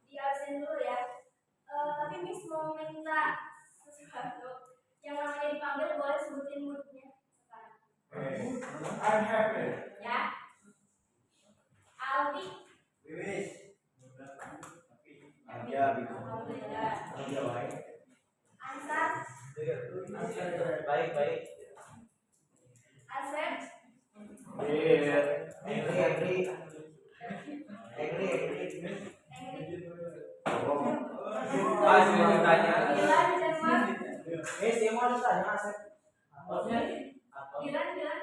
Di absen dulu ya. Tapi Miss mau minta sesuatu. Yang namanya dipanggil boleh sebutin moodnya sekarang. I'm happy. Ya. Aldi. Wiwis. Ya, alhamdulillah. Ansar. Baik. Asep. Henry. Dilan Denmark. Semua harus tanya Asep. Dilan. Dilan.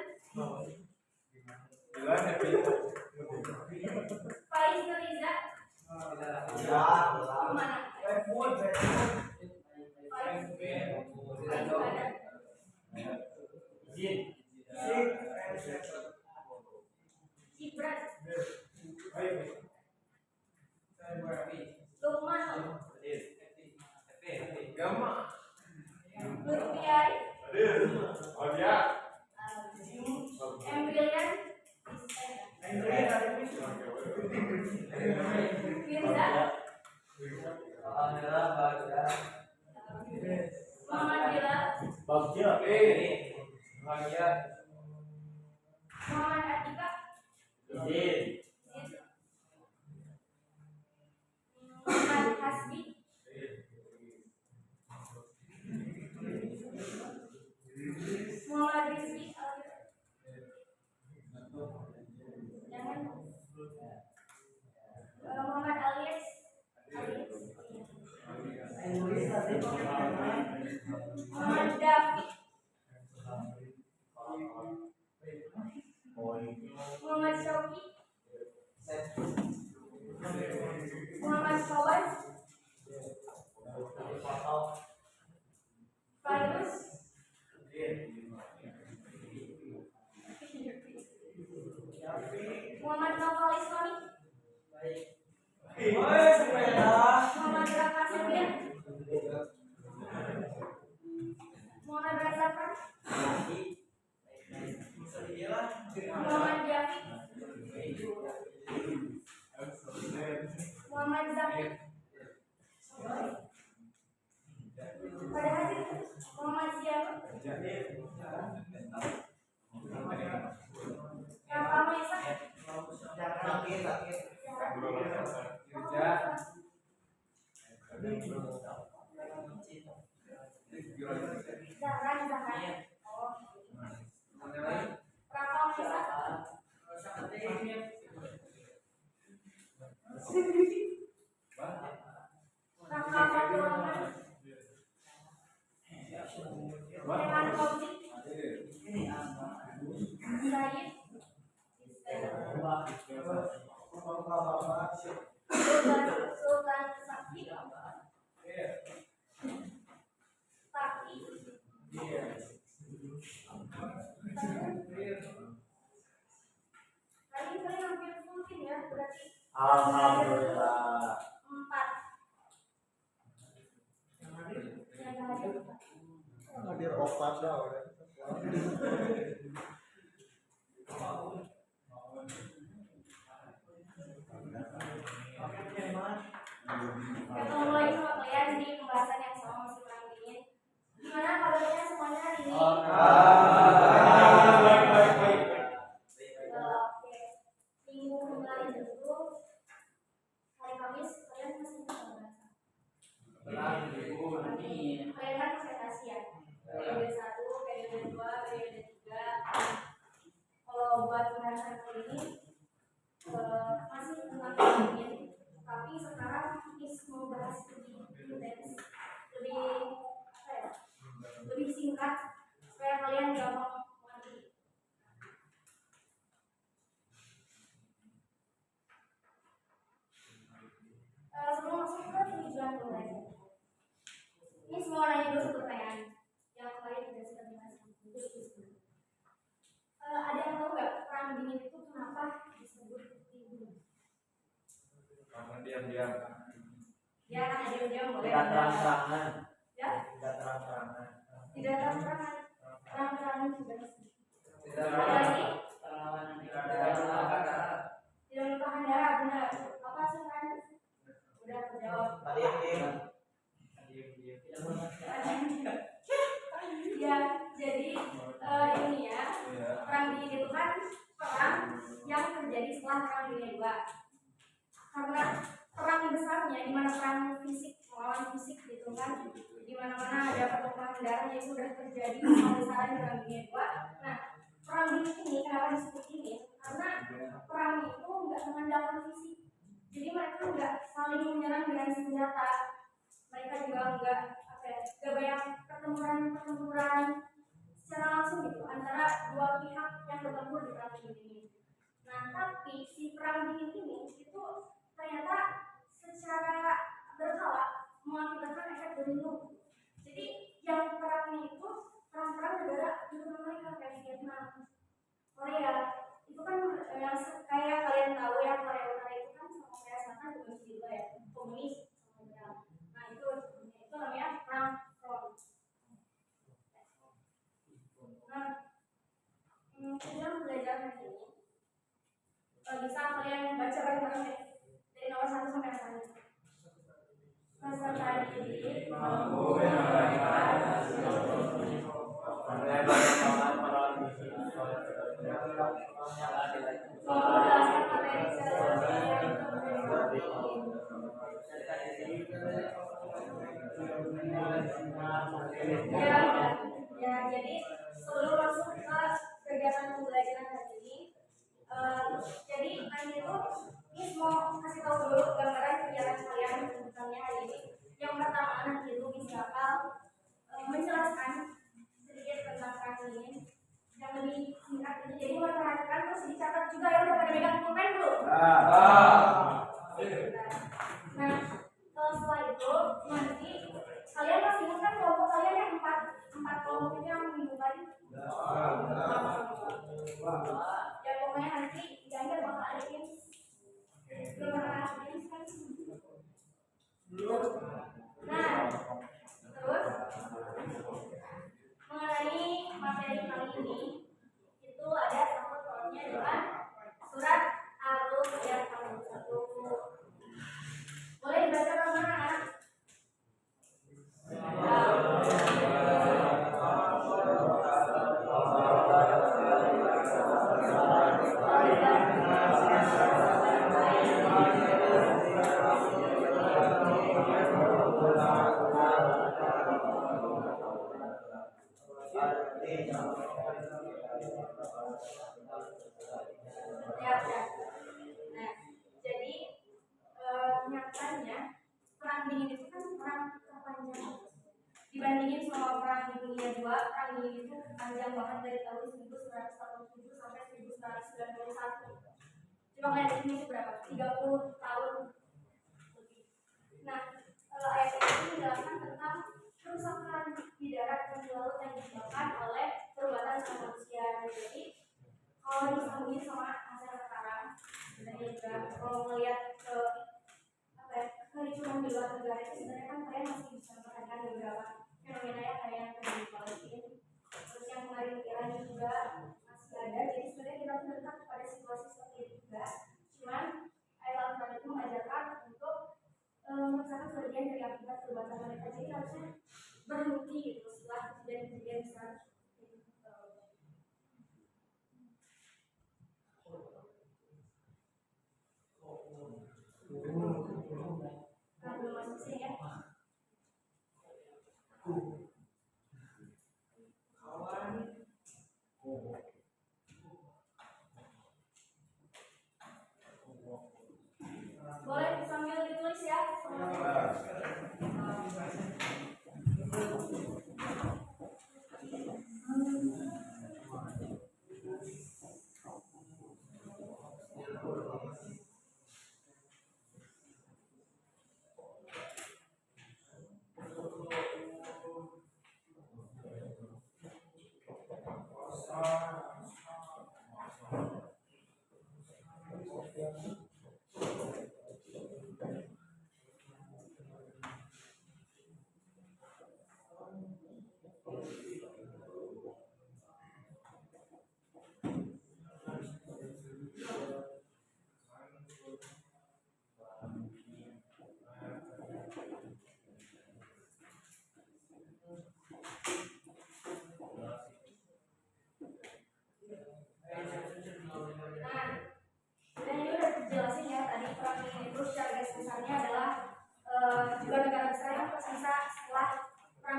Faiz Nuriza. Ya. Mana? Faiz. Ibran. Lukman. Lutfiari. Embrilian. Firza. Muhammad Bilal. Muhammad Atika. Muhammad Hasbi. Muhammad Rizki. Jangan. Muhammad Alias. Muhammad Dafi. Muhammad Syauki. Muhammad Sowas. Fairuz. Muhammad Nofal Islami. Muhammad Raka Sebir. Muhammad Razafan. Muhammad Jafi. Muhammad Zaki. Pada hadir Muhammad Zianur. Raka Mesa. Zahran. Oh. Raka Mesa. Raka Faturahman. Rehan Fauzi. Said. Sultan Sakti. Taki. Tadi saya hampir full tim ya, berarti Alhamdulillah. 4. Hadir opat dah. Ketemu lagi sama kalian di pembahasan yang sama masih kurang dingin. Gimana kabarnya semuanya hari ini? Baik. Oke. Minggu kemarin itu hari Kamis kalian masih bahasa. Kalian kan presentasi ya. Periode 1, periode 2, periode 3. Kalau buat pembahasan kali ini masih tentang dingin, tapi sekarang mau bahas lebih intens, lebih saja boleh. Tidak terang-terangan. Ya, Tidak terang-terangan. tidak terang-terangan. Terang-terangan juga. Tidak Lagi? terang-terangan. Tidak menumpahkan darah, benar. Apa sih kan? Udah terjawab. Tadi yang Ya, jadi ini ya, perang dingin itu kan perang yang terjadi setelah perang dunia II. Karena perang besarnya, di mana perang fisik melawan fisik gitu kan, di mana-mana ada pertumpahan darah itu sudah terjadi perang besar perang dunia II. Nah, perang dingin ini kenapa disebut dingin? Karena perang itu nggak mengandalkan fisik. Jadi mereka nggak saling menyerang dengan senjata. Mereka juga nggak banyak pertempuran secara langsung gitu antara dua pihak yang bertempur di perang dingin ini. Nah, tapi si perang dingin ini itu ternyata secara berkala mengakibatkan efek domino. Jadi yang perang itu perang-perang negara di mereka kayak Vietnam, Korea itu kan yang kayak kalian tahu ya, Korea Utara itu kan sama Korea Selatan juga juga ya komunis. Nah itu namanya perang front. Nah, dalam pelajaran hari ini bisa kalian baca bareng-bareng deh dari nomor 1 sampai 1. Peserta didik mampu menyampaikan ya, jadi sebelum masuk ke kegiatan pembelajaran hari ini, jadi kalian itu ini mau kasih tahu dulu gambaran kegiatan kalian tentangnya hari ini. Yang pertama nanti itu bakal menjelaskan sedikit tentang perang ini yang lebih singkat ini. Jadi memperhatikan terus dicatat juga ya, udah pada megang pulpen belum? Nah, setelah itu nanti kalian masih ingat kan kelompok kalian yang empat kelompok itu yang minggu tadi? Ya pokoknya nanti di akhir bakal ada games. Belum pernah ada games kan? Nah, terus mengenai materi kali ini itu ada sangkut pautnya dengan surat Ar-Rum ayat 41. Boleh dibaca kemana? Nah, jadi nyatanya perang dingin itu kan perang terpanjang dibandingin sama perang dunia II. Perang dingin itu panjang banget dari tahun 1947 sampai 1991. Coba kalian ini berapa? 30 tahun lebih. Nah, ayat ini menjelaskan tentang kerusakan di darat dan di laut yang disebabkan oleh perbuatan manusia. Jadi kalau disambungin sama masyarakat sekarang, dan juga kalau melihat ke kericuhan di luar negara itu sebenarnya kan kalian masih bisa memperhatikan beberapa fenomena yang kayak yang terjadi di Palestina, terus yang kemarin di Iran juga masih ada. Jadi sebenarnya kita tuh dekat pada situasi seperti itu juga. Cuman ayat Al-Quran itu mengajarkan untuk merasakan sebagian dari akibat perbuatan mereka. Jadi harusnya berhenti gitu setelah kejadian-kejadian besar. Belum masuk sih ya. Boleh sambil ditulis ya.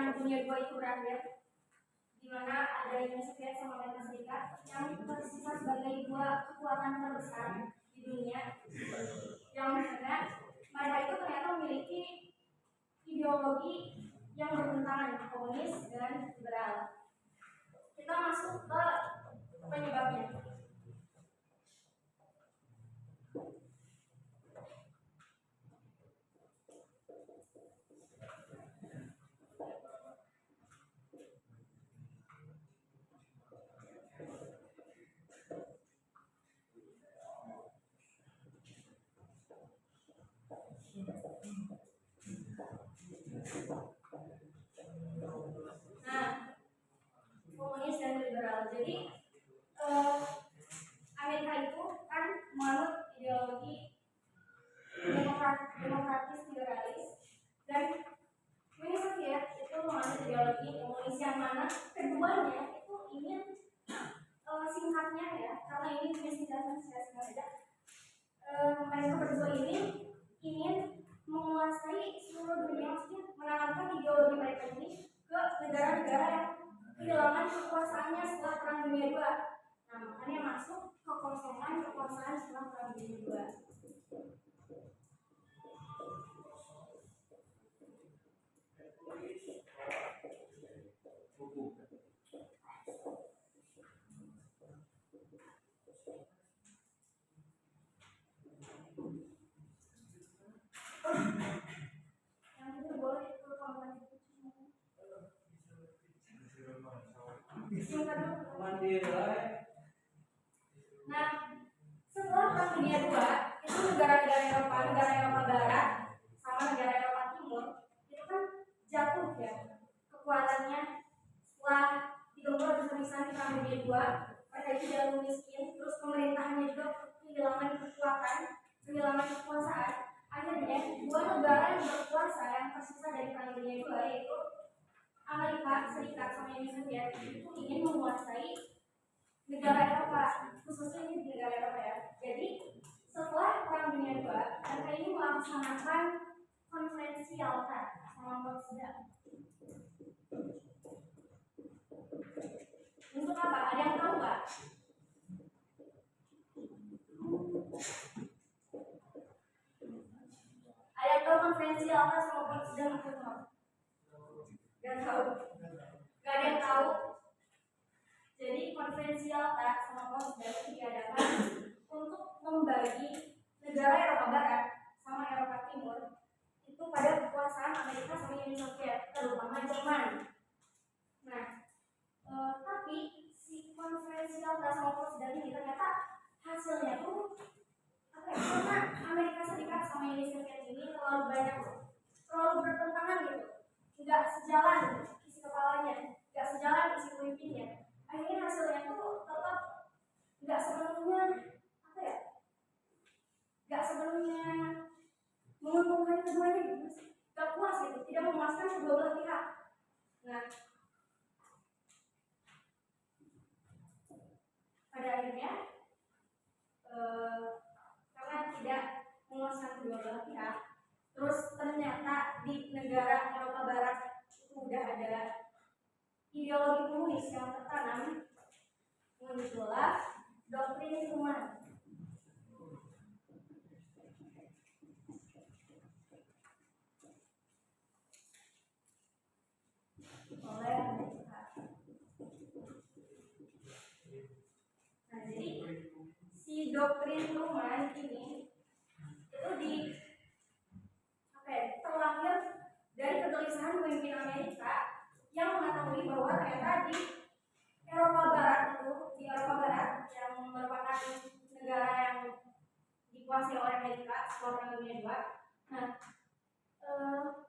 Perang Dunia II itu berakhir, di mana ada Uni Soviet sama Amerika Serikat yang tersisa sebagai dua kekuatan terbesar di dunia, yang mana mereka itu ternyata memiliki ideologi yang bertentangan, komunis dan liberal. Kita masuk ke penyebabnya. Nah, komunis dan liberal. Jadi Amerika itu kan menganut ideologi demokratis liberalis, dan Uni Soviet itu menganut ideologi komunis, yang mana keduanya itu ingin singkatnya ya, karena ini punya singkatan saja. Mereka berdua ini ingin menguasai seluruh dunia, maksudnya menanamkan ideologi mereka ini ke negara-negara yang kehilangan kekuasaannya setelah Perang Dunia II. Nah, makanya masuk kekosongan kekuasaan setelah Perang Dunia II. Yang itu boleh ke kamar itu. Nah, setelah Perang Dunia II, itu negara-negara Eropa Barat sama negara Eropa Timur itu kan jatuh ya kekuatannya setelah digempur habis-habisan di Perang Dunia II. Mereka itu jatuh miskin, terus pemerintahnya juga kehilangan kekuasaan. Akhirnya dua negara yang berkuasa yang tersisa dari Perang Dunia II, yaitu Amerika Serikat sama Uni Soviet, itu ingin menguasai negara Eropa, khususnya ini di negara Eropa ya. Jadi setelah Perang Dunia II, mereka ini melaksanakan konferensi Yalta sama Potsdam. Untuk apa? Ada yang tahu nggak? Ada yang tahu konferensi Yalta sama Potsdam itu apa? Gak tahu. Gak ada yang tahu. Jadi konferensi Yalta sama Potsdam diadakan untuk membagi negara Eropa Barat sama Eropa Timur itu pada kekuasaan Amerika sama Uni Soviet, terutama Jerman. Nah, tapi si konferensi Yalta sama Potsdam ini ternyata hasilnya tuh karena Amerika Serikat sama Uni Soviet ini terlalu bertentangan gitu, nggak sejalan isi kepalanya, nggak sejalan isi pemimpinnya. Akhirnya hasilnya tuh tetap nggak sepenuhnya menguntungkan keduanya gitu, nggak puas gitu, tidak memuaskan kedua belah pihak. Nah, pada akhirnya karena tidak memuaskan kedua belah pihak, terus ternyata di negara Eropa Barat itu udah ada ideologi komunis yang tertanam, muncullah doktrin Truman. Oleh Amerika. Nah, jadi si doktrin Truman ini itu terlahir dari kegelisahan pemimpin Amerika yang mengetahui bahwa ternyata di Eropa Barat yang merupakan negara yang dikuasai oleh Amerika setelah Perang Dunia II. Nah,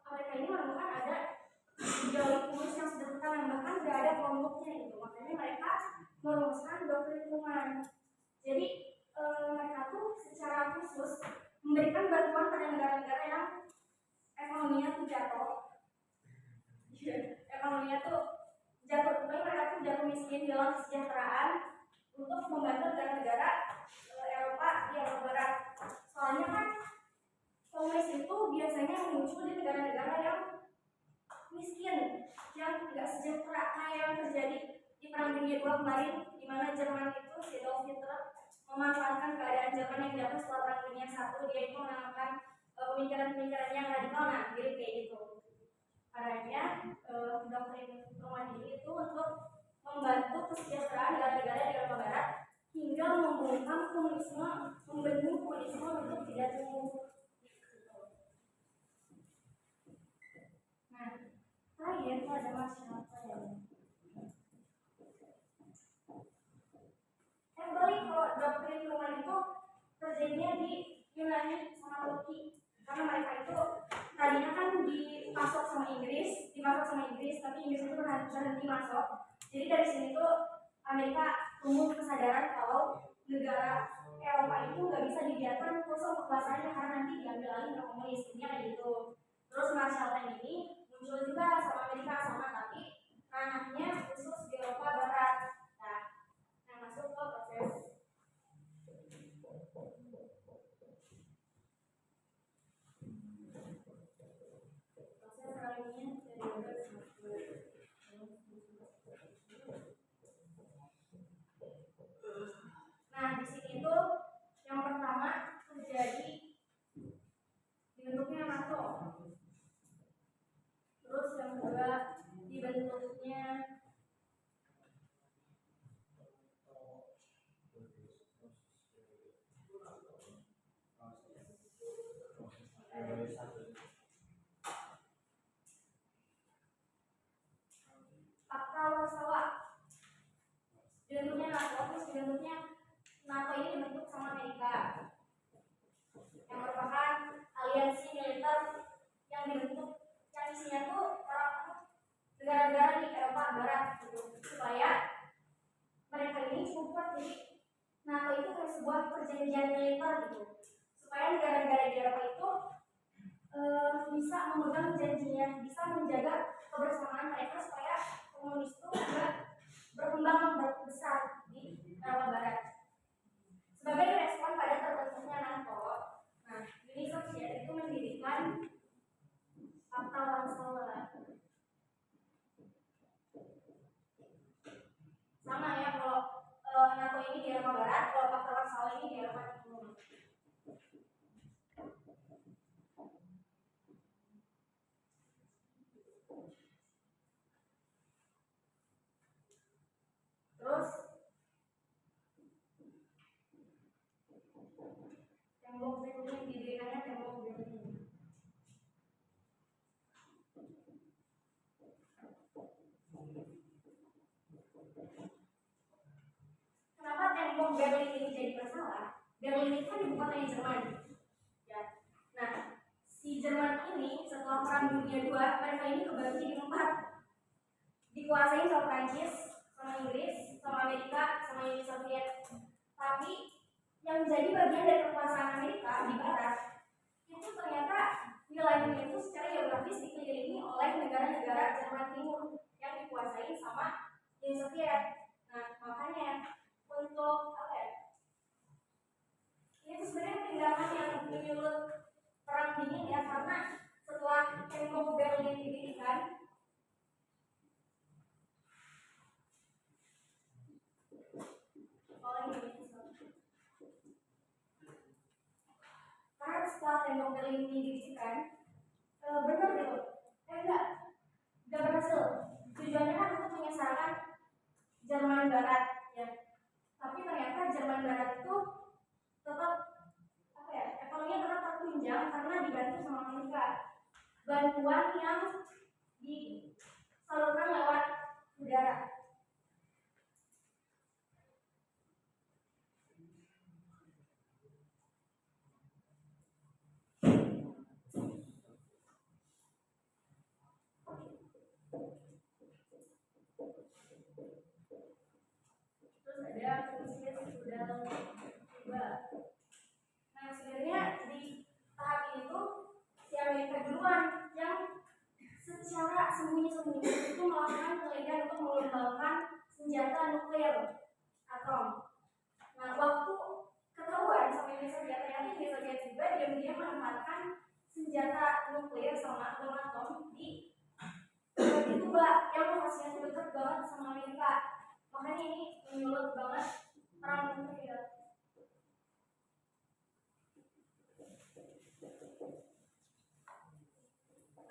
Amerika ini menemukan ada ideologi komunis yang sederhana, yang bahkan tidak ada kelompoknya gitu. Makanya mereka merumuskan doktrin Truman. Jadi mereka tuh secara khusus memberikan bantuan pada negara-negara yang ekonominya tuh jatuh. Ekonominya tuh jatuh, mereka tuh jatuh miskin, hilang kesejahteraan, untuk membantu negara-negara Eropa di Eropa Barat. Soalnya kan komunis itu biasanya muncul di negara-negara yang nggak sejahtera kayak yang terjadi di Perang Dunia II kemarin, di mana Jerman itu si Adolf Hitler memanfaatkan keadaan Jerman yang jatuh setelah Perang Dunia I. Dia itu menanamkan pemikiran-pemikiran yang radikal, nah mirip kayak gitu. Adanya doktrin rumah diri itu untuk membantu kesejahteraan negara-negara di Eropa Barat hingga membungkam komunisme, membendung komunisme untuk tidak tumbuh. Nah, terakhir pada masyarakat yang balik kalau doktrin Truman itu terjadinya di Yunani sama Turki, karena mereka itu tadinya kan dimasuk sama Inggris, tapi Inggris itu berhenti masuk. Jadi dari sini tuh Amerika tumbuh kesadaran kalau negara Eropa itu nggak bisa dibiarkan kosong kekuasaannya karena nanti diambil alih oleh komunis, kayak gitu. Terus Marshall Plan ini muncul juga sama Amerika sama, tapi ranahnya khusus di Eropa Barat. Nah, yang masuk ke proses kawinnya dari nah, di sini tuh yang pertama terjadi dibentuknya NATO. Terus yang kedua dibentuknya Fakta Warsawa. Dibentuknya NATO, terus dibentuknya NATO ini dibentuk sama Amerika, yang merupakan aliansi militer yang dibentuk, yang isinya tuh orang negara-negara di Eropa Barat gitu, supaya mereka ini support. Jadi NATO itu kayak sebuah perjanjian militer gitu, supaya negara-negara di Eropa itu bisa memegang janjinya, bisa menjaga kebersamaan mereka supaya komunis itu juga berkembang besar di Eropa Barat. Sebagai respon pada terbentuknya NATO, nah Uni Soviet itu mendirikan Fakta Warsawa. Sama ya, kalau NATO ini di Eropa Barat, kalau Fakta Warsawa ini di Eropa Timur. Terus tembok Berlin didirikannya tembok Berlin. Kenapa tembok Berlin ini jadi masalah? Berlin itu kan ibu kotanya Jerman. Ya. Nah, si Jerman ini setelah Perang Dunia II, mereka ini kebagi di 4. Dikuasai sama Prancis, sama Inggris, sama Amerika, sama Uni Soviet. Tapi yang menjadi bagian dari kekuasaan Amerika di Barat itu ternyata wilayahnya itu secara geografis dikelilingi oleh negara-negara Jerman Timur yang dikuasai sama Uni Soviet. Nah, makanya untuk apa ya? Ini tuh sebenarnya tindakan yang menyulut perang dingin ya, karena setelah tembok Berlin didirikan, karena setelah tembok Berlin didirikan, benar gitu, enggak berhasil. Tujuannya kan untuk menyesatkan Jerman Barat ya, tapi ternyata Jerman Barat itu tetap apa ya, ekonominya tetap tertunjang karena dibantu sama Amerika. Bantuan yang disalurkan lewat udara. Terus ada krisis udara Kuba. Nah, sebenarnya di tahap ini tuh si Amerika duluan yang secara sembunyi-sembunyi itu melakukan penelitian untuk mengembangkan senjata nuklir atom. Nah, waktu ketahuan sama Uni Soviet, ternyata Uni Soviet juga diam-diam menempatkan senjata nuklir sama bom atom di Kuba, yang banget perang dunia.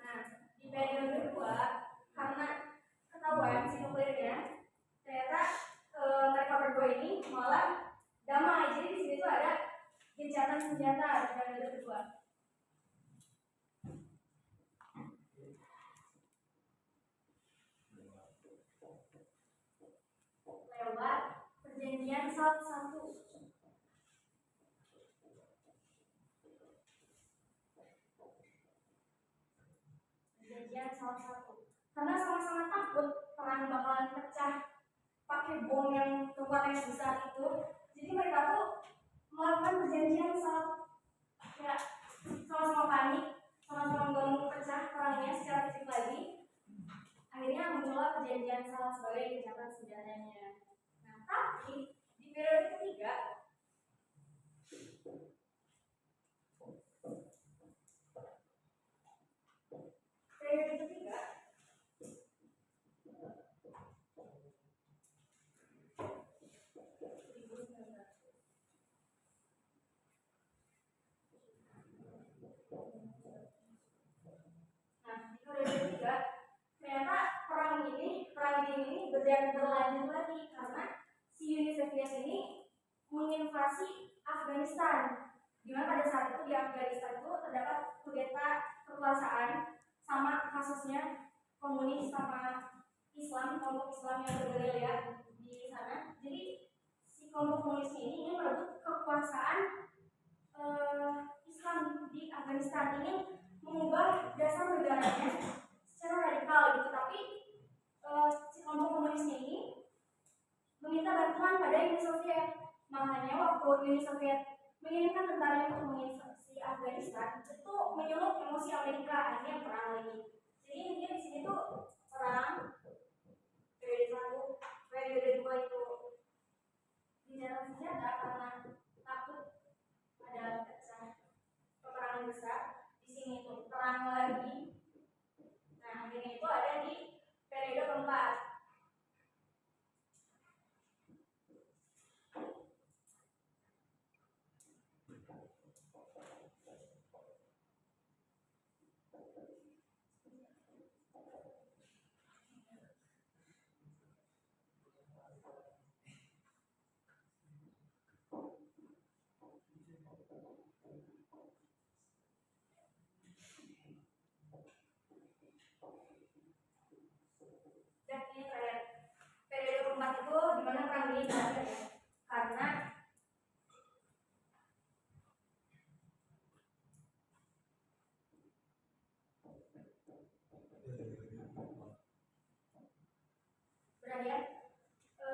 Nah, di periode kedua karena ketahuan si nuklirnya ternyata mereka berdua ini malah damai. Jadi di sini tuh ada gencatan senjata di periode kedua. Lewat perjanjian SALT 1. Perjanjian SALT 1. Karena sama-sama takut perang bakalan pecah pakai bom yang kekuatannya besar itu, jadi mereka tuh melakukan perjanjian SALT. Ya, sama-sama panik, sama-sama nggak mau pecah perangnya secara fisik lagi. Akhirnya muncullah perjanjian SALT sebagai gencatan senjatanya. Nah, tapi di periode ketiga ternyata perang dingin ini berlanjut lagi karena si Uni Soviet ini menginvasi Afghanistan. Dimana pada saat itu di Afghanistan itu terdapat kudeta kekuasaan sama kasusnya komunis sama Islam, kelompok Islam yang bergerilya di sana. Jadi si kelompok komunis ini ingin merebut kekuasaan Islam di Afghanistan, ini mengubah dasar negaranya secara radikal gitu. Tapi si kelompok komunisnya ini meminta bantuan pada Uni Soviet. Makanya waktu Uni Soviet mengirimkan tentaranya untuk menginvasi Afghanistan, itu menyulut emosi Amerika, akhirnya perang lagi. Jadi intinya di sini tuh perang periode 1, periode 2 itu gencatan senjata karena takut ada pecah peperangan besar. Di sini tuh perang lagi. Nah, akhirnya itu ada di periode keempat. Dan ini terakhir, periode keempat itu dimana perang ini berakhir ya, karena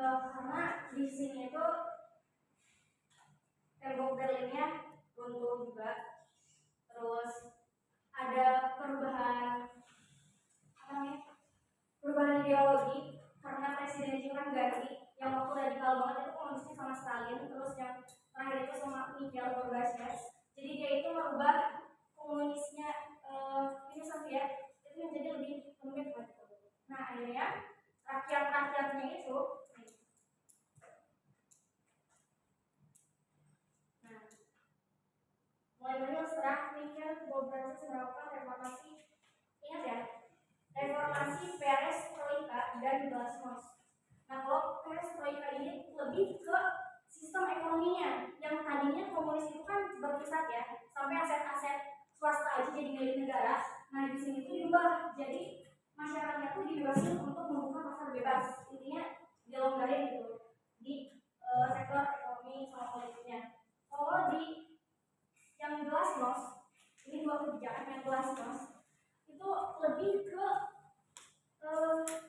karena di sini itu tembok Berlinnya runtuh juga, terus ada perubahan perubahan ideologi karena presiden itu kan ganti, yang waktu radikal banget itu komunisnya sama Stalin, terus yang terakhir itu sama Mikhail Gorbachev. Jadi dia itu merubah komunisnya Uni Soviet itu menjadi lebih lembek gitu. Nah, akhirnya rakyatnya itu mulai muncul setelah Mikhail Gorbachev melakukan reformasi. Ingat ya, reformasi perestroika dan glasnost. Nah, kalau perestroika ini lebih ke sistem ekonominya, yang tadinya komunis itu kan berpusat ya, sampai aset-aset swasta aja jadi milik negara. Nah, di sini tuh diubah jadi masyarakatnya tuh dibebaskan untuk membuka pasar bebas. Intinya dilonggarin gitu di sektor ekonomi sama politiknya. Kalau di yang glasnost, ini dua kebijakan yang glasnost itu lebih ke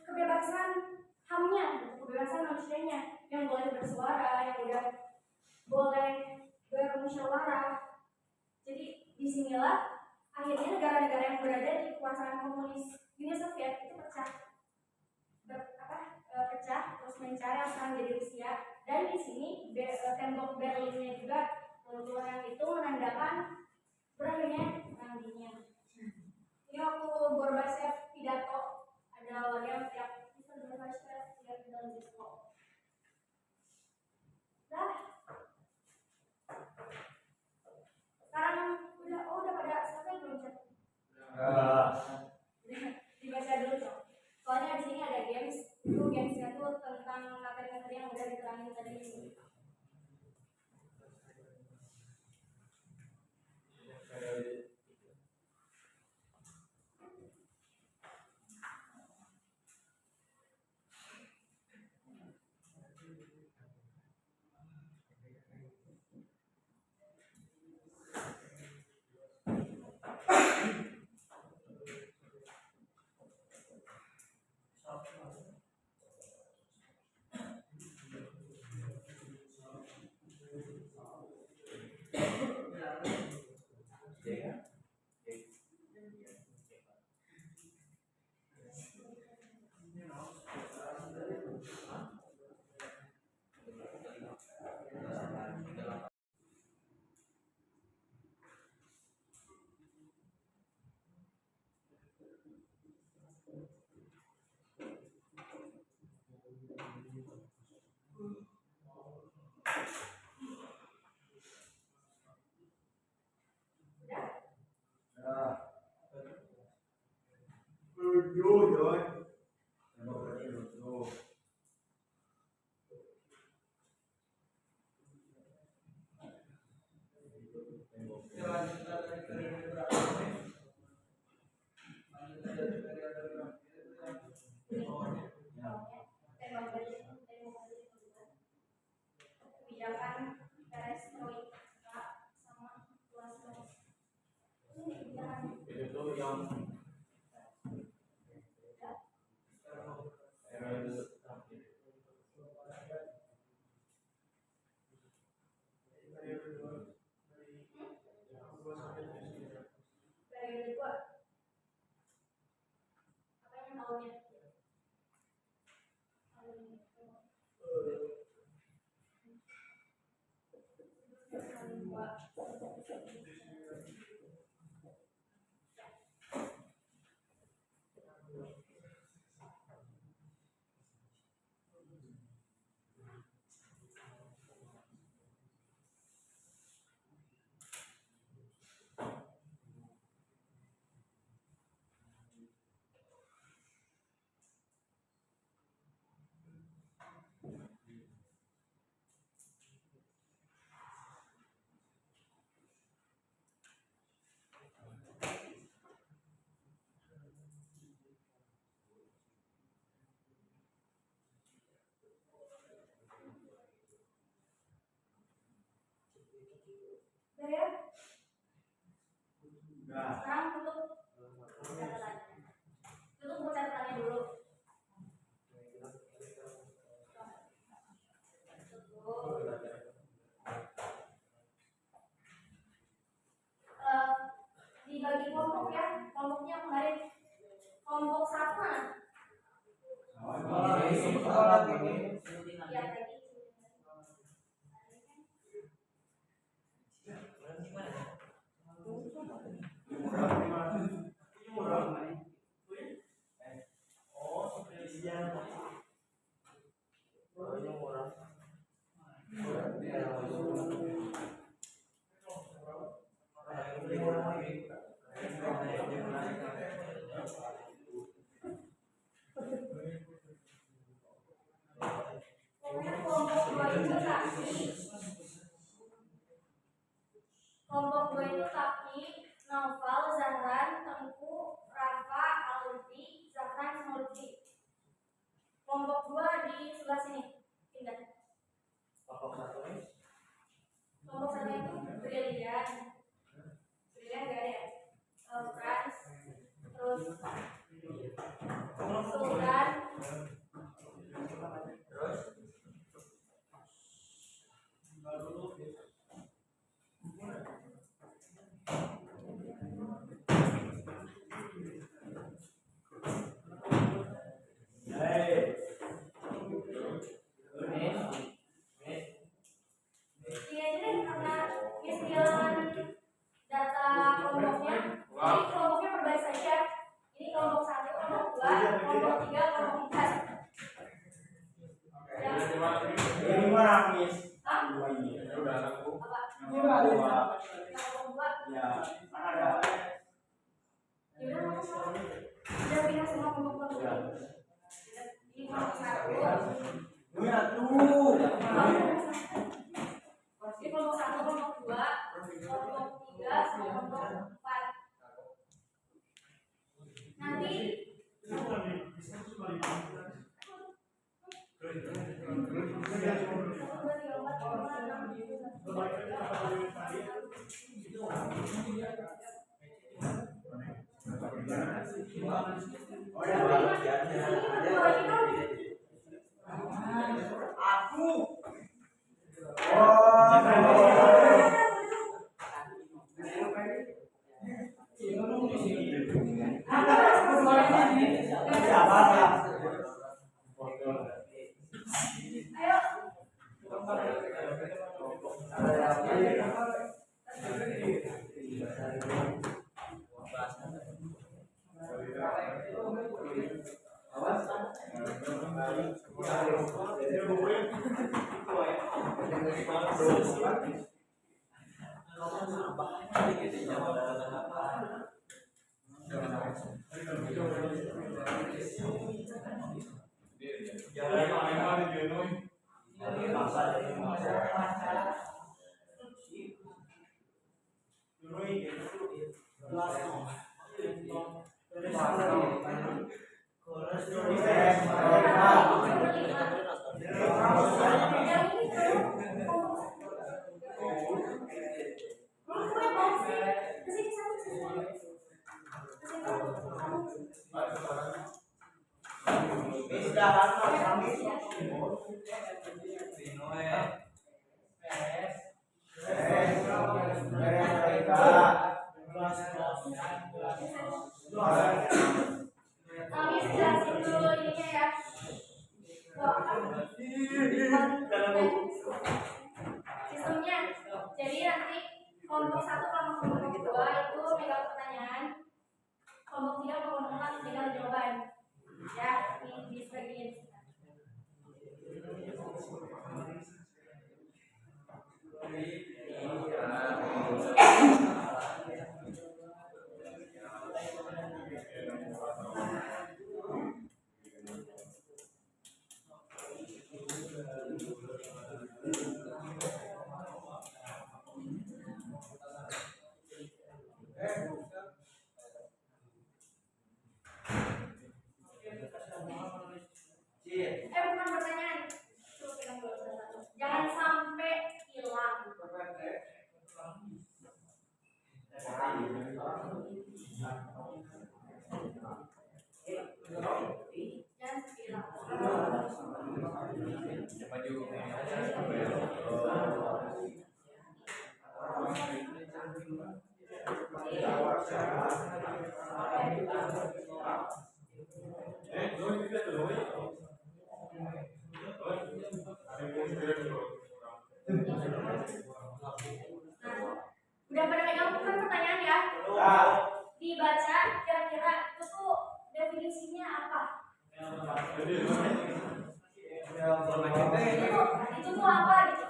kebebasan HAM-nya, kebebasan manusianya, yang boleh bersuara, yang udah boleh bermusyawarah. Jadi disinilah akhirnya negara-negara yang berada di kekuasaan komunis Uni Soviet itu pecah, terus mencari asal jadi Rusia. Dan di sini tembok Berlinnya juga runtuh, yang itu menandakan berakhirnya perang dingin. Ini waktu Gorbachev pidato, ada warga yang teriak, "Mr. Gorbachev, tidak dalam disco." kebijakan perestroika sama glasnost. Ini kebijakan Itu yang periode dua. Apa yang tahunnya? Udah ya? Sekarang tutup catatannya. Tutup catatannya dulu. Dibagi kelompok ya, kelompoknya kemarin kelompok satu mana? Ya tadi. Kelompok dua itu Taki, Naufal, Zahran, Tengku, Rafa, Alutfi, Zahran, sama Lutfi. Kelompok dua di sebelah sini, pindah. Kelompok satu itu Brilian gak ada ya? Frans, terus Sultan, ini aja deh karena kehilangan data kelompoknya. Jadi kelompoknya berbaris saja. Ini kelompok 1, kelompok 2, kelompok 3, kelompok 4. Ya. ini mana Miss? Ah? Udah aku. Apa? Kelompok 2. ya, mana ada? Ya udah nggak apa-apa. Udah pindah semua kelompok 2. Ini kelompok 1. Ini atuh. Ini kelompok 1, kelompok 2, kelompok 3, sama kelompok 4. Nanti ayo. Kami jelasin dulu ininya ya. Sistemnya, jadi nanti kelompok 1 sama kelompok 2 itu megang pertanyaan, kelompok 3 kelompok 4 megang jawaban. Ya, ini disebagiin. Bukan pertanyaan. Jangan sampai hilang. Udah pada megang bukan pertanyaan ya? Dibaca kira-kira itu tuh definisinya apa? Itu tuh apa gitu?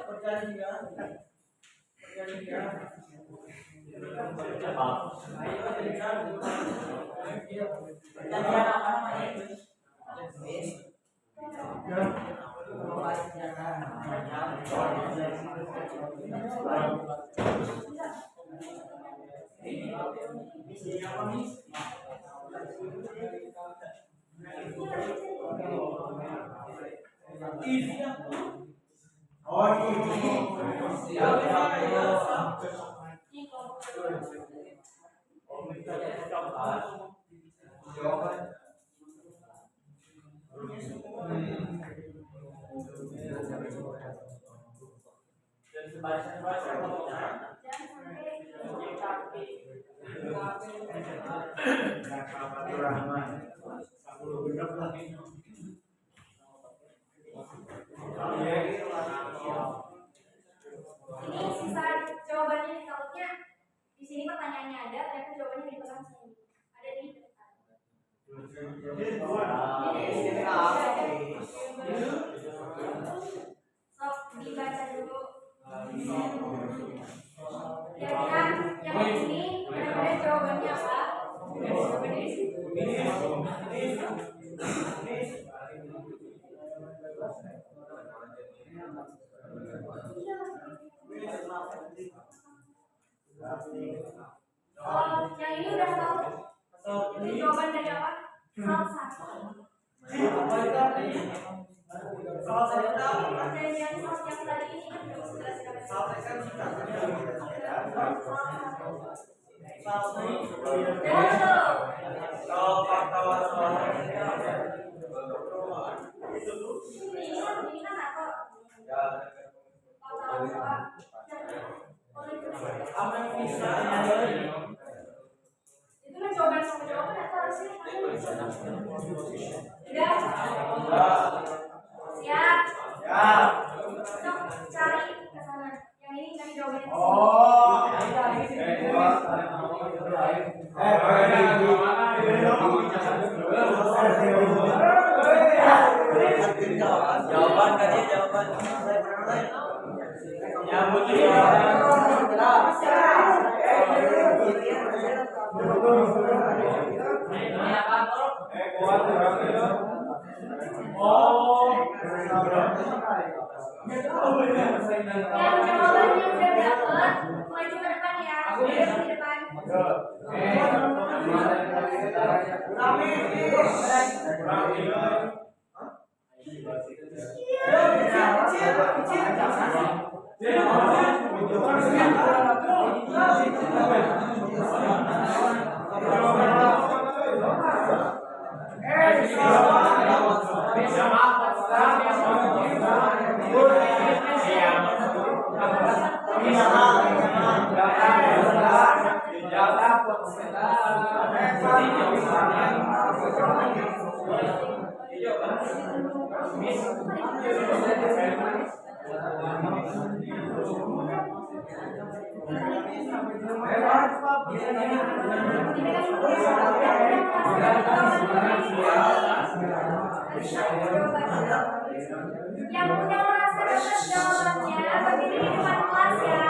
Ini sisa jawabannya nih, takutnya di sini pertanyaannya ada, tapi jawabannya di belakang sini. Ada di depan. Sok dibaca dulu. Kira-kira yang ini benar-benar jawabannya apa? Jawabannya di sini. Oh, yang ini udah tahu. Itu jawaban dari apa? Perjanjian sos yang tadi ini kan sudah ini kan atau itu kan jawaban sama jawaban atau harusnya udah siap cari ke sana yang ini cari jawabannya Yang jawabannya udah dapat, maju ke depan ya. Di depan. Yang udah merasa dapat jawabannya berdiri di depan kelas ya.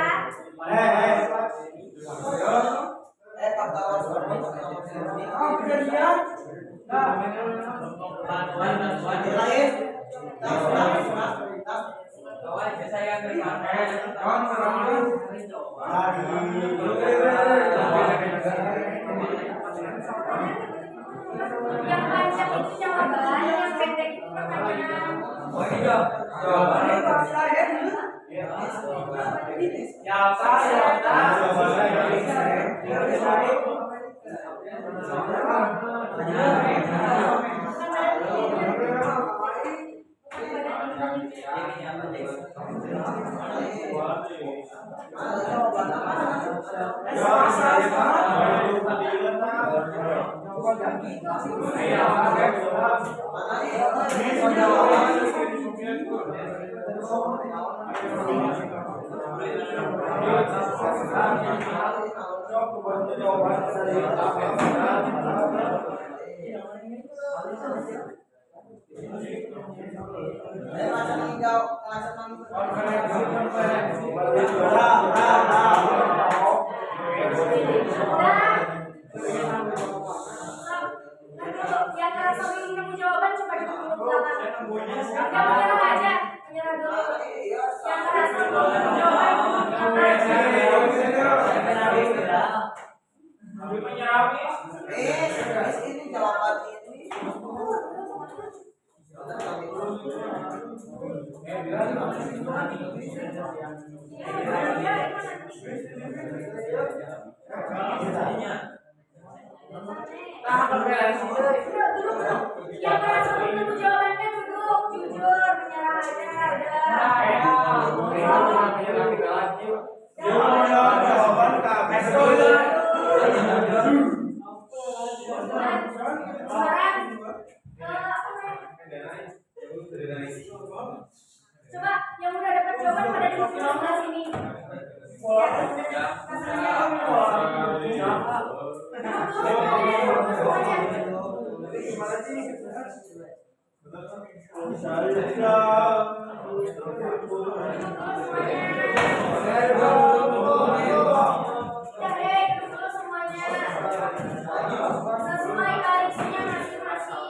Yang panjang itu jawaban, yang pendek itu pertanyaan. Yang ngerasa belum nemu jawaban coba duduk dulu belakang. Yang menyerah aja, menyerah dulu. Yang ngerasa belum nemu jawaban, ini jawaban ini. yang ngerasa belum nemu jawabannya duduk, jujur, menyerah aja, Coba yang udah dapat jawaban pada duduk di sebelah sini. Sesuai garisnya masing-masing.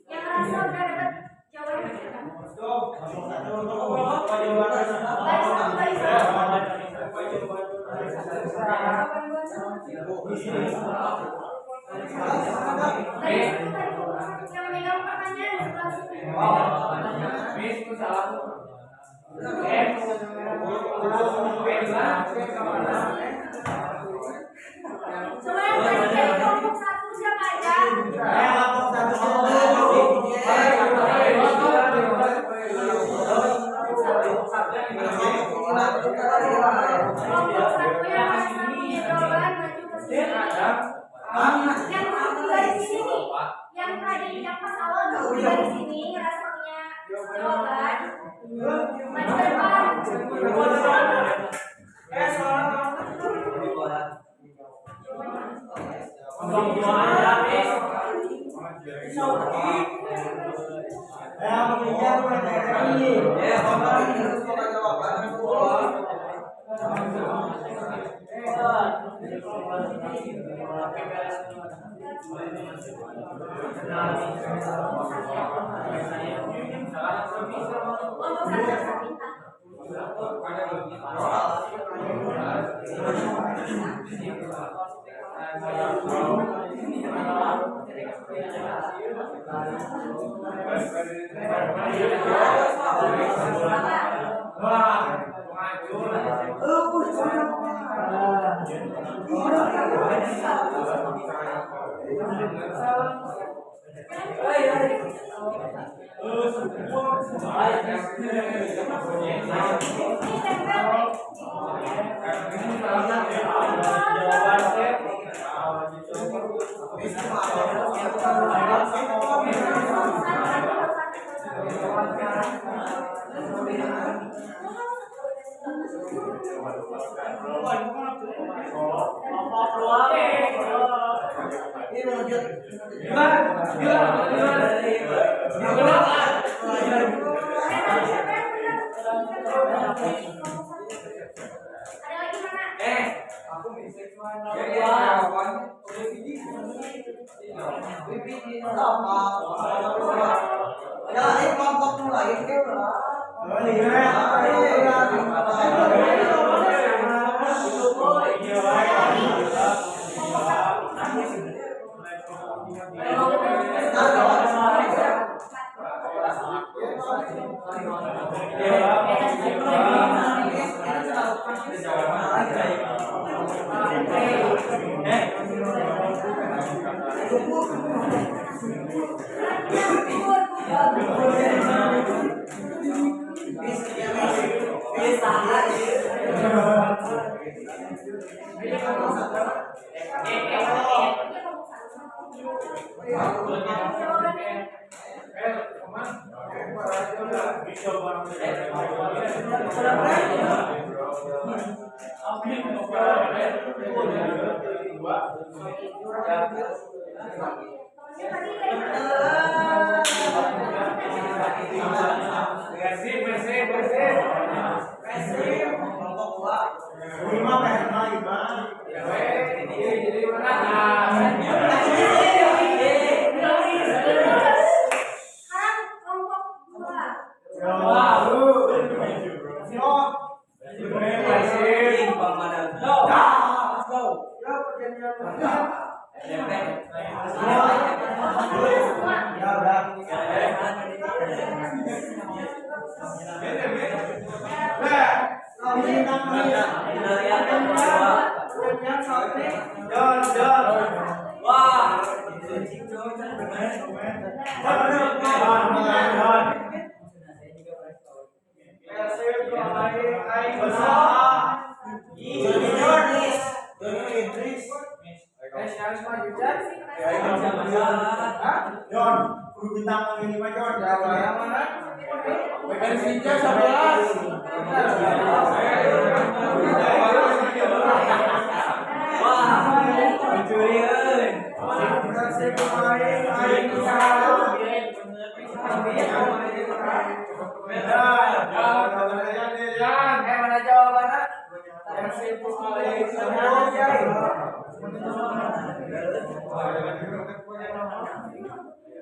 Yang rasa udah dapat jawabannya. Yang memegang pertanyaan di sebelah sini. Coba yang tadi dari kelompok 1 siapa aja? Yang dari sini nih, yang tadi yang pas awal duduk dari sini ngerasa punya jawaban. Maju ke depan.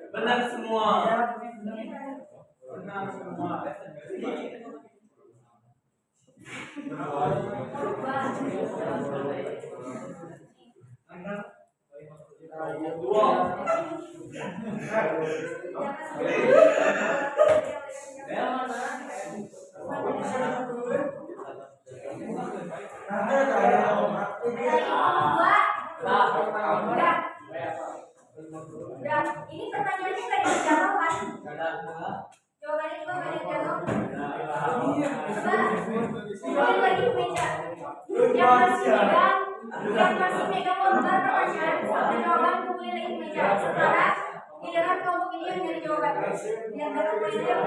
Benar semua. Udah, ini pertanyaannya nggak dijawab kan? Jawabannya juga nggak dijawab. Coba, ulangi lagi ke meja. Yang masih pegang yang masih megang lembar pertanyaan sampai jawaban keliling meja. Sekarang giliran kelompok ini yang nyari jawaban. Biar gak lupa ini yang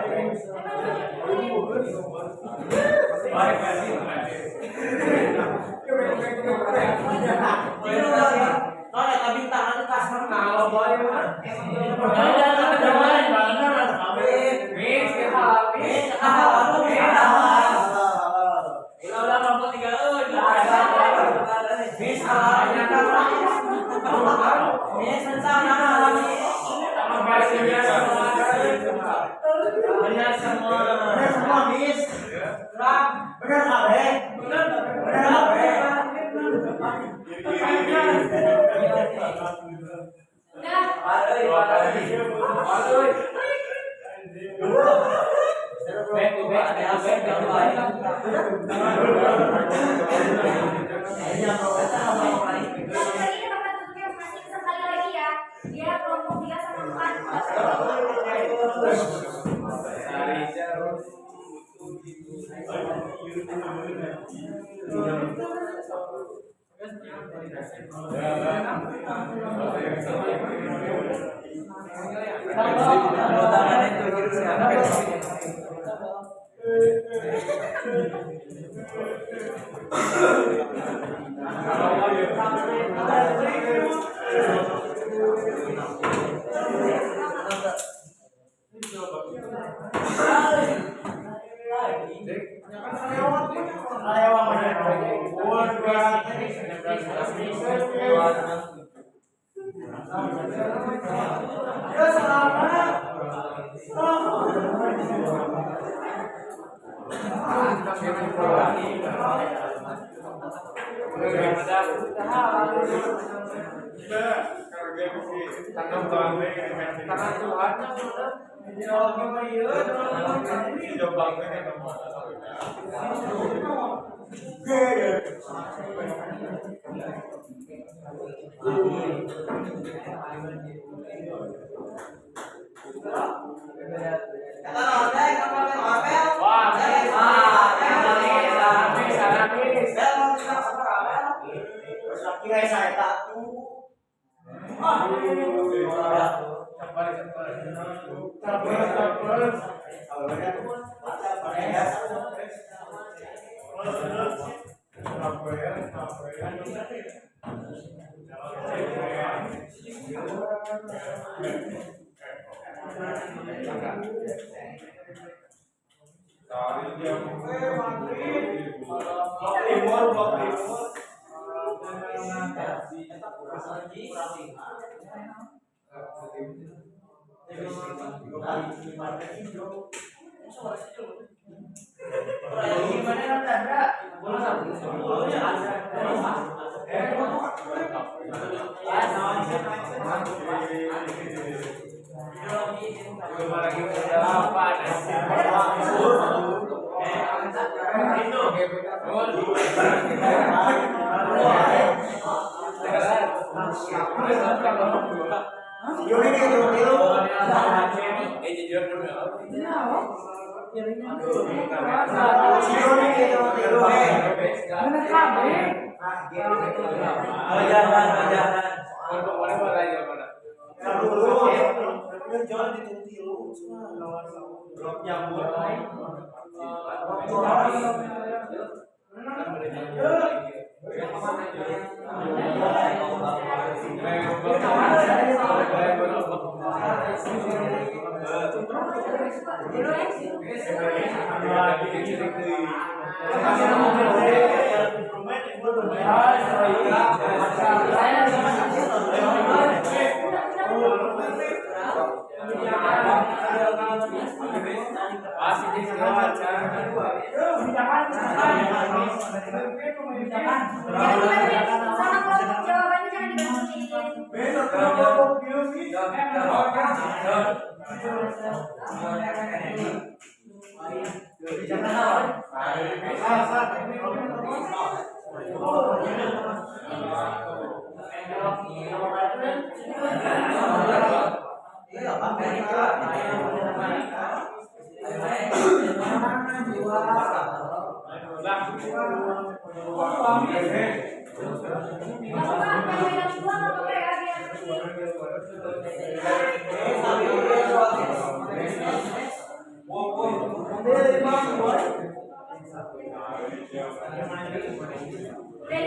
Dari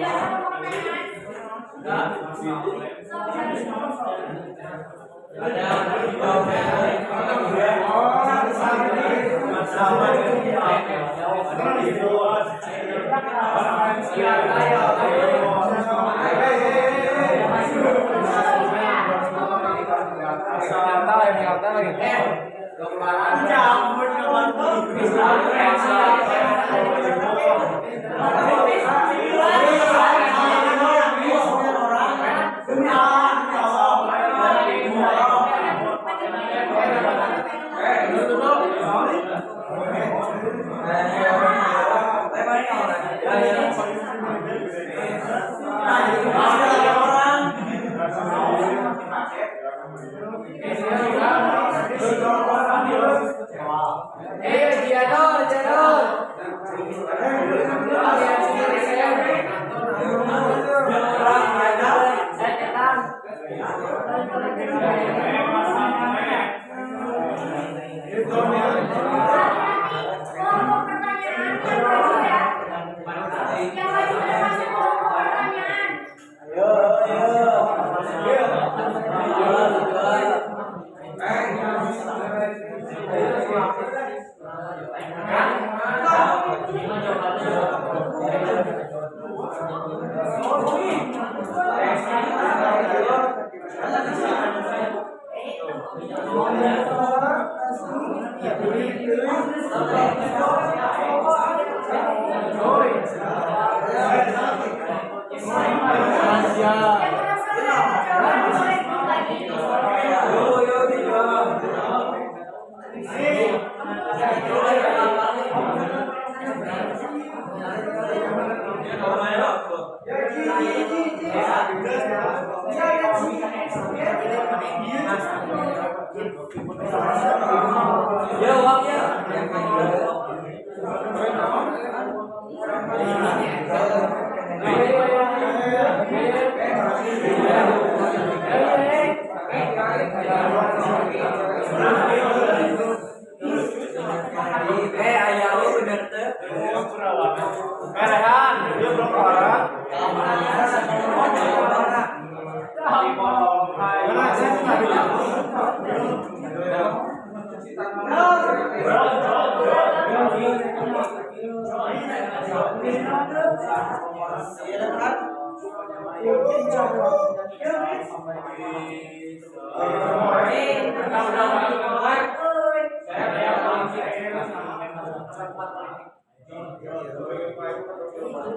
mana mau pertanyaan? So,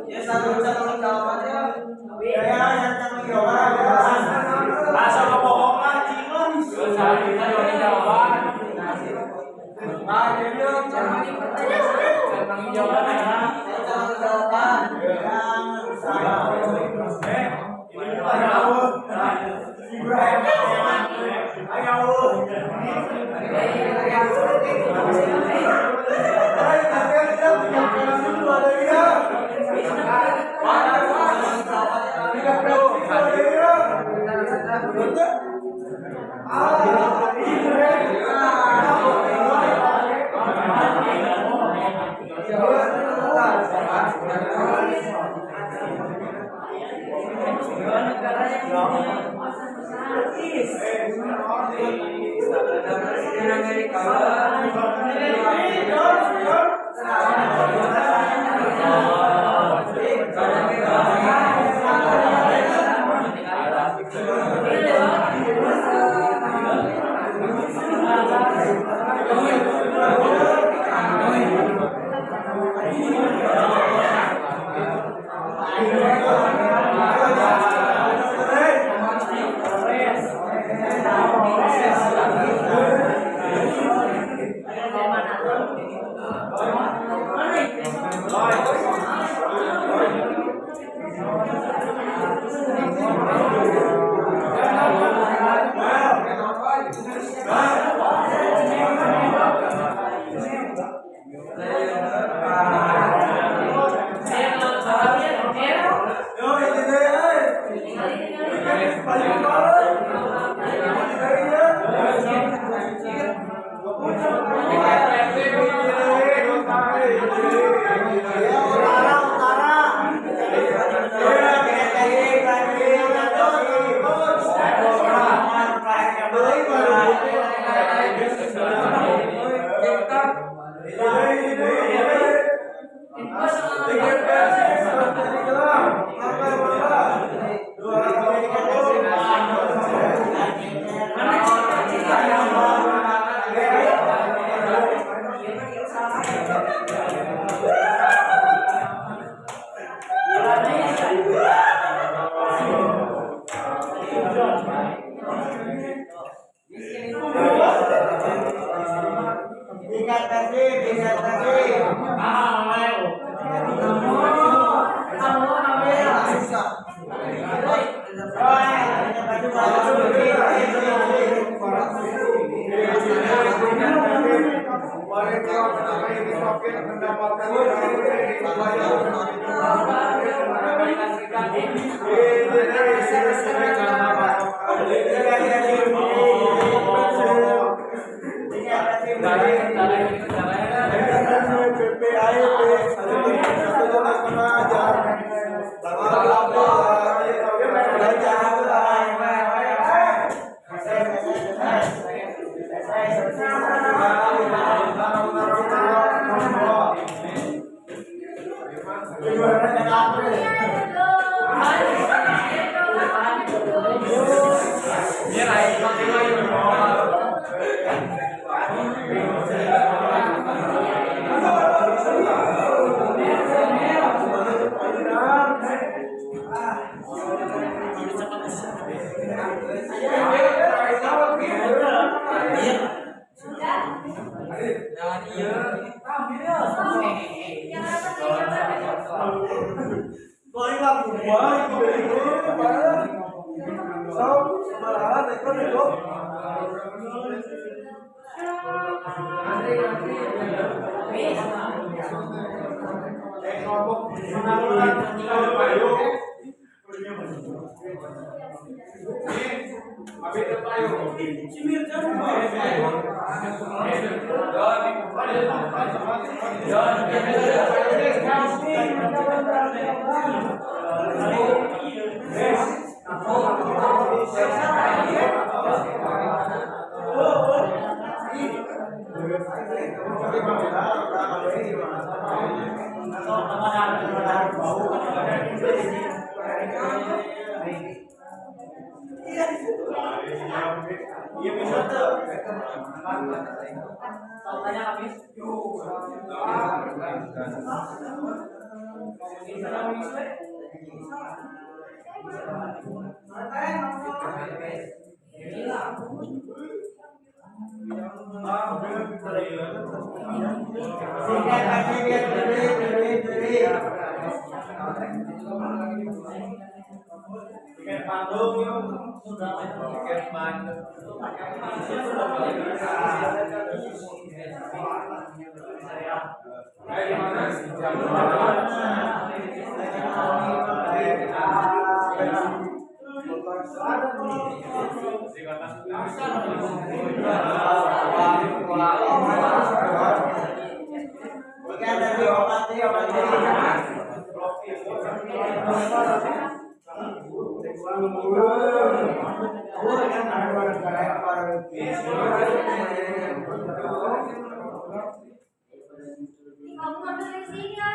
Ya satu jawabannya. Masa kebohongan Cimon. Kamu ngambil dari sini ya.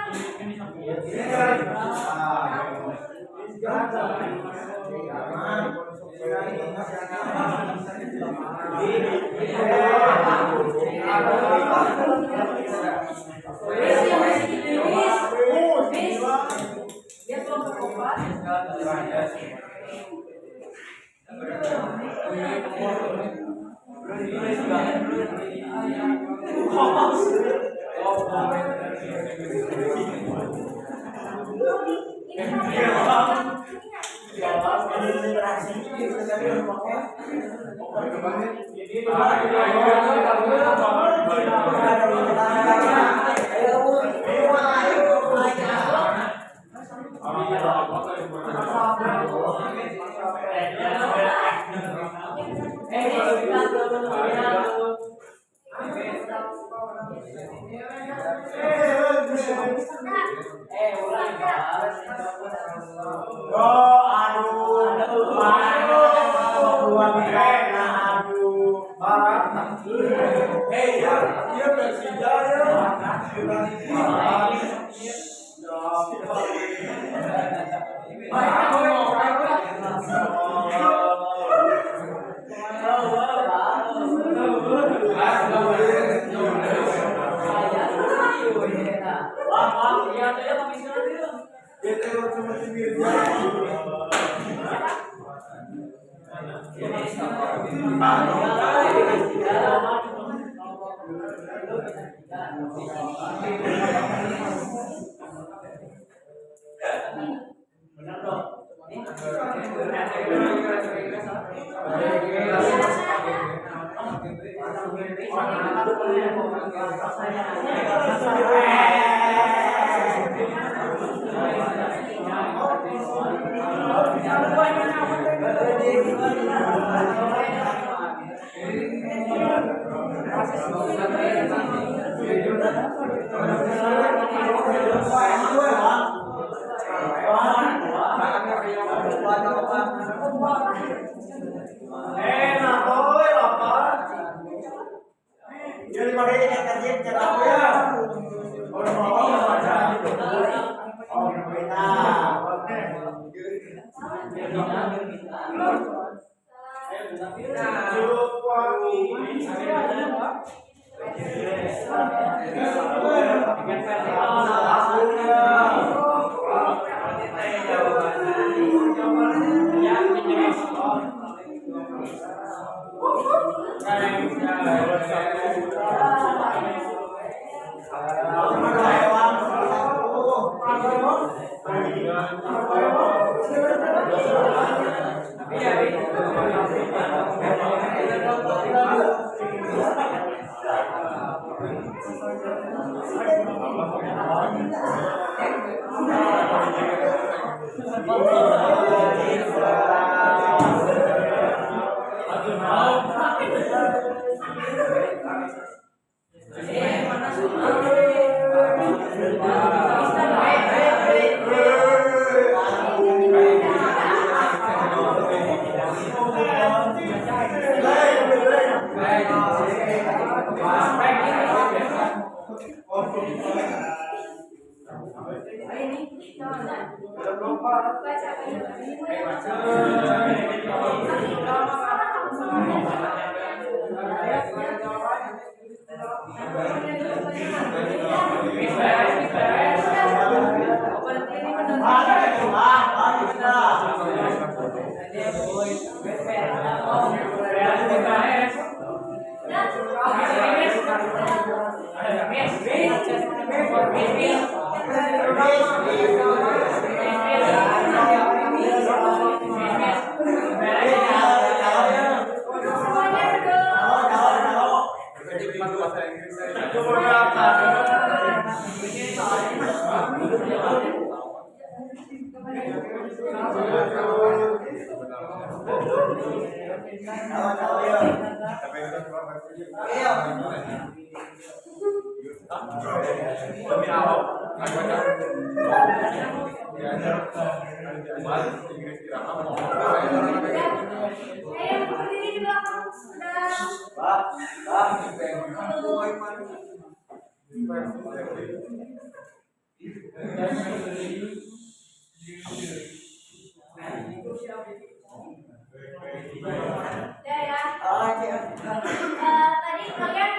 Tadi kalian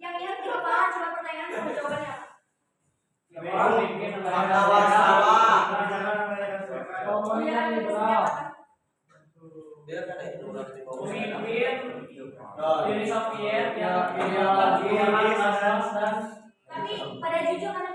yang ingat di kepala cuma pertanyaan sama jawabannya tapi pada jujur kan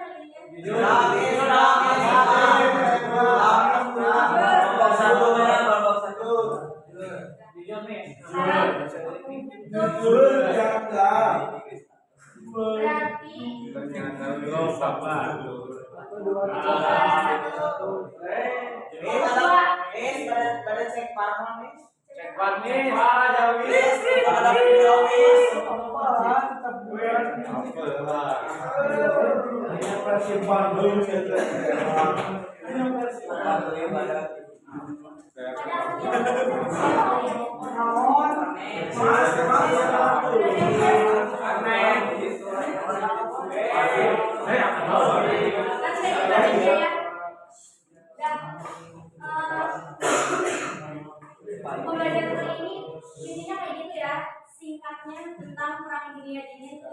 pembelajaran kali ini intinya kayak gitu ya, singkatnya tentang perang dunia dingin itu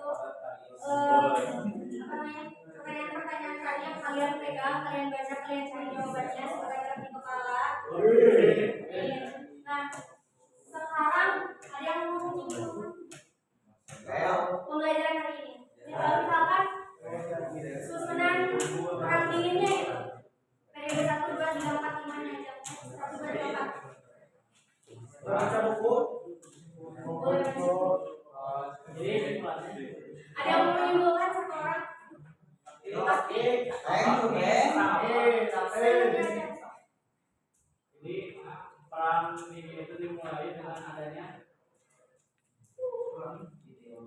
pertanyaan-pertanyaan kalian kalian pegang, kalian baca, kalian cari jawabannya supaya di kepala. Nah, sekarang ada yang mau pembelajaran hari ini. Kalau misalkan susunan perang dinginnya itu periode 1, 2, 3, 4, 5 nya aja. 1, 2, 3, 4. Baca buku. Boleh. perang ini itu dimulai dengan adanya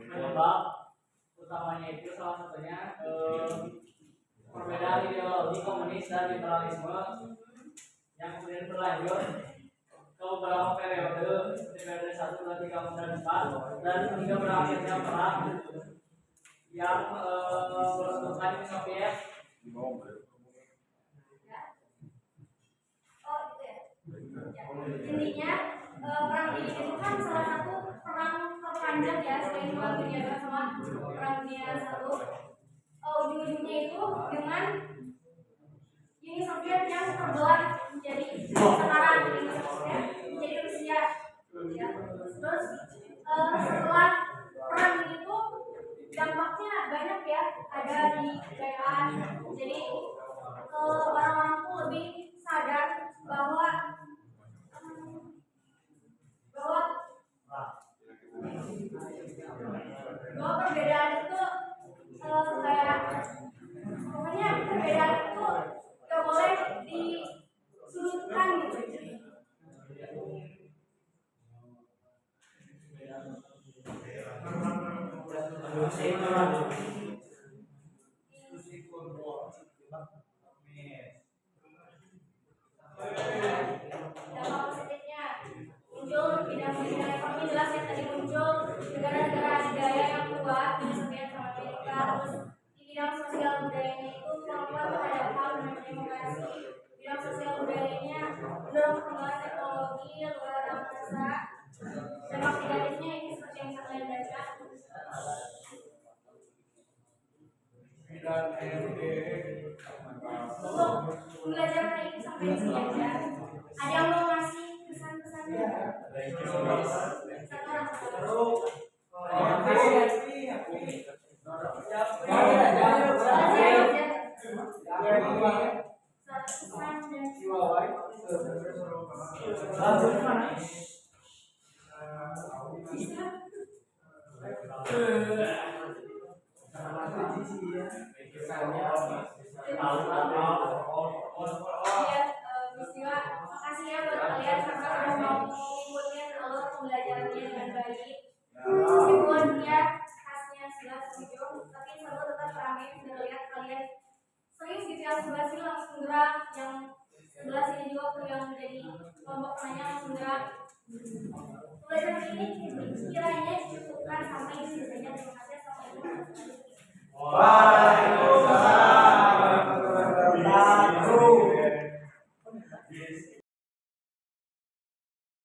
penyebab utamanya itu salah satunya perbedaan ideologi komunis dan liberalisme yang kemudian berlanjut ke beberapa periode seperti periode 1, 2, 3, 4, dan 4 dan hingga berakhirnya perang yang menentukan Uni Soviet. Oh gitu ya. Intinya perang dingin itu kan salah satu perang terpanjang ya selain perang dunia II sama perang dunia I. Ujung-ujungnya itu dengan Uni Soviet yang terbelah menjadi sekarang Uni Soviet menjadi Rusia. Ya. Terus setelah perang itu dampaknya banyak ya, ada di daerah. Jadi orang-orang tuh lebih sadar bahwa perbedaan itu kayak pokoknya perbedaan itu gak boleh disudutkan gitu. Dampak positifnya muncul bidang-bidang ekonomi jelas yang tadi muncul, negara-negara adidaya yang kuat Uni Soviet sama Amerika. Terus di bidang sosial budayanya itu kemampuan terhadap hal dan demokrasi. Bidang sosial budayanya mendorong perkembangan teknologi luar angkasa. Dampak negatifnya ini seperti yang saya baca. Untuk pembelajaran ini sampai di sini aja. Ada yang mau ngasih pesan-pesannya? Makasih ya buat kalian karena udah mau ngikutin alur pembelajarannya dengan baik. Meskipun dia khasnya 11-7, tapi seru tetap rame. Sudah lihat kalian serius gitu yang sebelah sini langsung gerak, yang sebelah sini juga yang menjadi kelompok penanya langsung gerak. Pembelajaran ini kiranya cukupkan sampai di sini saja. Terima kasih. Assalamualaikum warahmatullahi wabarakatuh. Waalaikumsalam.